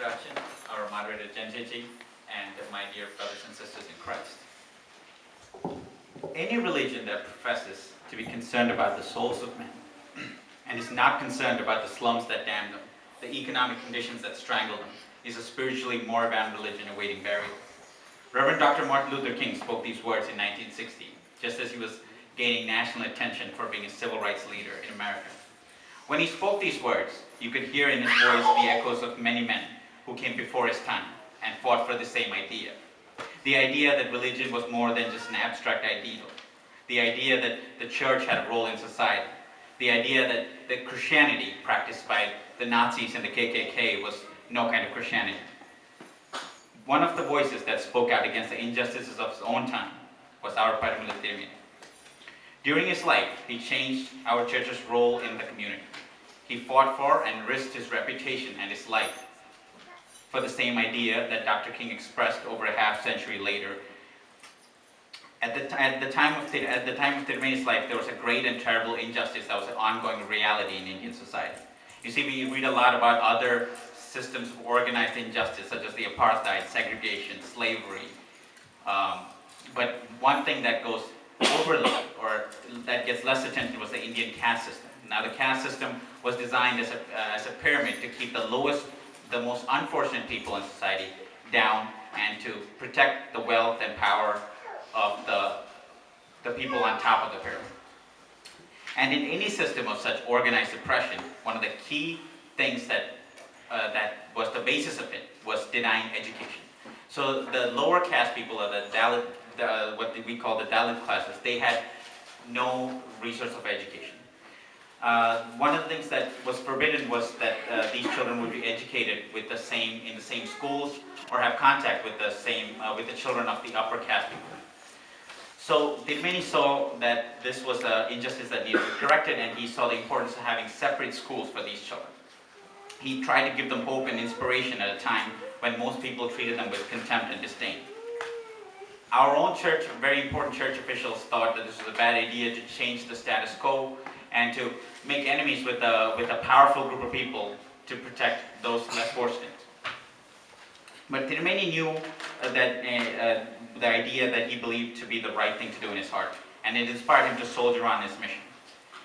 introduction, our moderator Janjeji, and my dear brothers and sisters in Christ. Any religion that professes to be concerned about the souls of men and is not concerned about the slums that damn them, the economic conditions that strangle them, is a spiritually moribund religion awaiting burial. Reverend Dr. Martin Luther King spoke these words in 1960, just as he was gaining national attention for being a civil rights leader in America. When he spoke these words, you could hear in his voice the echoes of many men who came before his time and fought for the same idea. The idea that religion was more than just an abstract ideal. The idea that the church had a role in society. The idea that Christianity practiced by the Nazis and the KKK was no kind of Christianity. One of the voices that spoke out against the injustices of his own time was our Parumala Thirumeni. During his life, he changed our church's role in the community. He fought for and risked his reputation and his life for the same idea that Dr. King expressed over a half-century later. At the time of Thirumeni's life, there was a great and terrible injustice that was an ongoing reality in Indian society. You see, we read a lot about other systems of organized injustice, such as the apartheid, segregation, slavery. But one thing that goes overlooked, or that gets less attention, was the Indian caste system. Now, the caste system was designed as a pyramid to keep the most unfortunate people in society down and to protect the wealth and power of the people on top of the pyramid. And in any system of such organized oppression, one of the key things that was the basis of it was denying education. So the lower caste people, or the Dalit, what we call the Dalit classes, they had no resource of education. One of the things that was forbidden was that these children would be educated in the same schools or have contact with the children of the upper caste people. So Thirumeni saw that this was an injustice that needed to be corrected, and he saw the importance of having separate schools for these children. He tried to give them hope and inspiration at a time when most people treated them with contempt and disdain. Our own church, very important church officials, thought that this was a bad idea to change the status quo and to make enemies with a powerful group of people to protect those less fortunate. But Thirumeni knew that the idea that he believed to be the right thing to do in his heart, and it inspired him to soldier on his mission.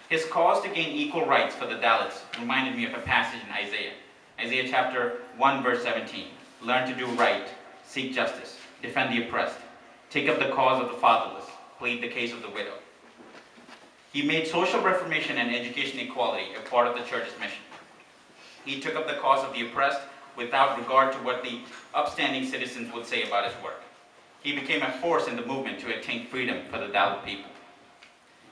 His cause to gain equal rights for the Dalits reminded me of a passage in Isaiah. Isaiah chapter 1 verse 17. Learn to do right, seek justice, defend the oppressed, take up the cause of the fatherless, plead the case of the widow. He made social reformation and education equality a part of the church's mission. He took up the cause of the oppressed without regard to what the upstanding citizens would say about his work. He became a force in the movement to attain freedom for the Dalit people.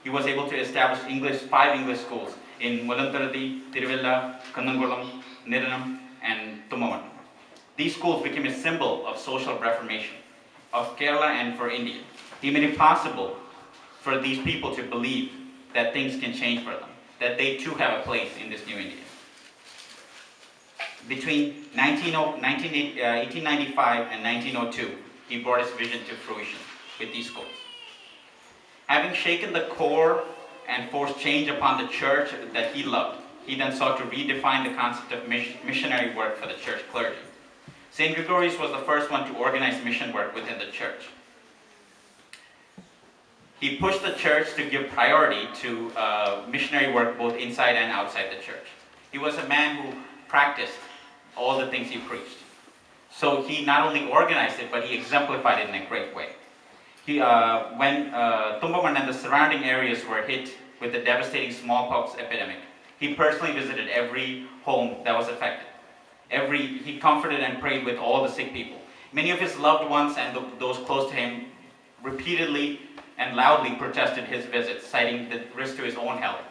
He was able to establish 5 English schools in Mulantarati, Tiruvalla, Kannangulam, Niranam, and Tummavan. These schools became a symbol of social reformation of Kerala and for India. He made it possible for these people to believe that things can change for them, that they too have a place in this new India. Between 1895 and 1902, he brought his vision to fruition with these schools. Having shaken the core and forced change upon the church that he loved, he then sought to redefine the concept of missionary work for the church clergy. St. Gregorios was the first one to organize mission work within the church. He pushed the church to give priority to missionary work both inside and outside the church. He was a man who practiced all the things he preached. So he not only organized it, but he exemplified it in a great way. When Tumbaman and the surrounding areas were hit with the devastating smallpox epidemic, he personally visited every home that was affected. He comforted and prayed with all the sick people. Many of his loved ones and those close to him repeatedly and loudly protested his visits, citing the risk to his own health.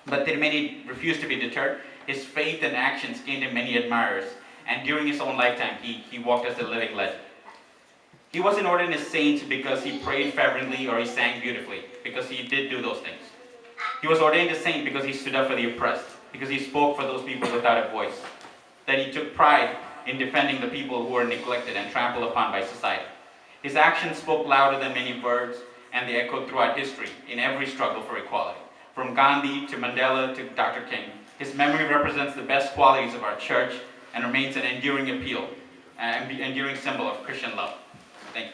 But Thirumeni refused to be deterred. His faith and actions gained him many admirers, and during his own lifetime, he walked as a living legend. He wasn't ordained a saint because he prayed fervently or he sang beautifully, because he did do those things. He was ordained a saint because he stood up for the oppressed, because he spoke for those people without a voice, that he took pride in defending the people who were neglected and trampled upon by society. His actions spoke louder than many words, and they echoed throughout history in every struggle for equality. From Gandhi to Mandela to Dr. King, his memory represents the best qualities of our church and remains an enduring appeal, enduring symbol of Christian love. Thank you.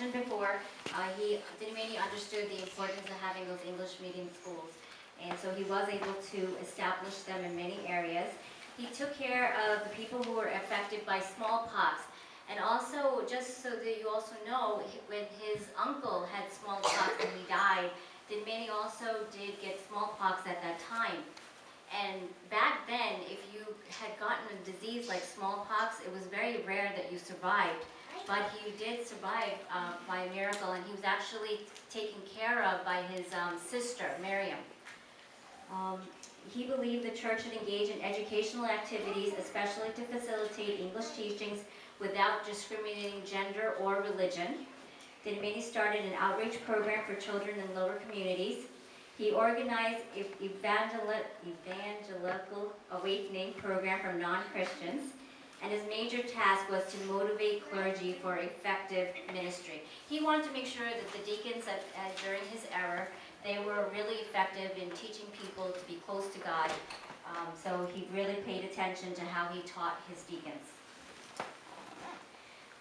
Mentioned before, Thirumeni understood the importance of having those English medium schools, and so he was able to establish them in many areas. He took care of the people who were affected by smallpox, and also, just so that you also know, when his uncle had smallpox and he died, Thirumeni also did get smallpox at that time. And back then, if you had gotten a disease like smallpox, it was very rare that you survived. But he did survive by a miracle, and he was actually taken care of by his sister, Miriam. He believed the church should engage in educational activities, especially to facilitate English teachings without discriminating gender or religion. Thirumeni started an outreach program for children in lower communities. He organized an evangelical awakening program for non-Christians, and his major task was to motivate clergy for effective ministry. He wanted to make sure that the deacons during his era, they were really effective in teaching people to be close to God. So he really paid attention to how he taught his deacons.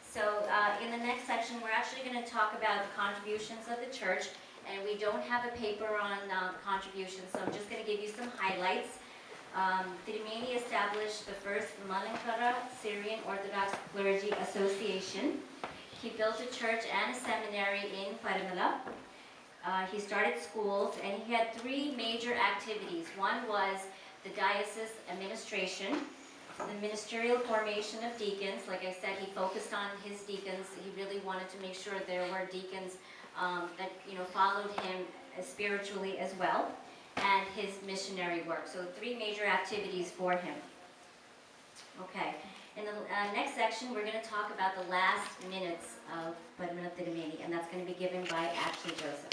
So in the next section, we're actually going to talk about the contributions of the church, and we don't have a paper on contributions, so I'm just going to give you some highlights. Thirumeni established the first Malankara Syrian Orthodox Clergy Association. He built a church and a seminary in Parumala. He started schools, and he had three major activities. One was the diocese administration, the ministerial formation of deacons. Like I said, he focused on his deacons. He really wanted to make sure there were deacons that followed him spiritually as well, and his missionary work. So three major activities for him. Okay, in the next section, we're going to talk about the last minutes of Parumala Thirumeni, and that's going to be given by Ashley Joseph.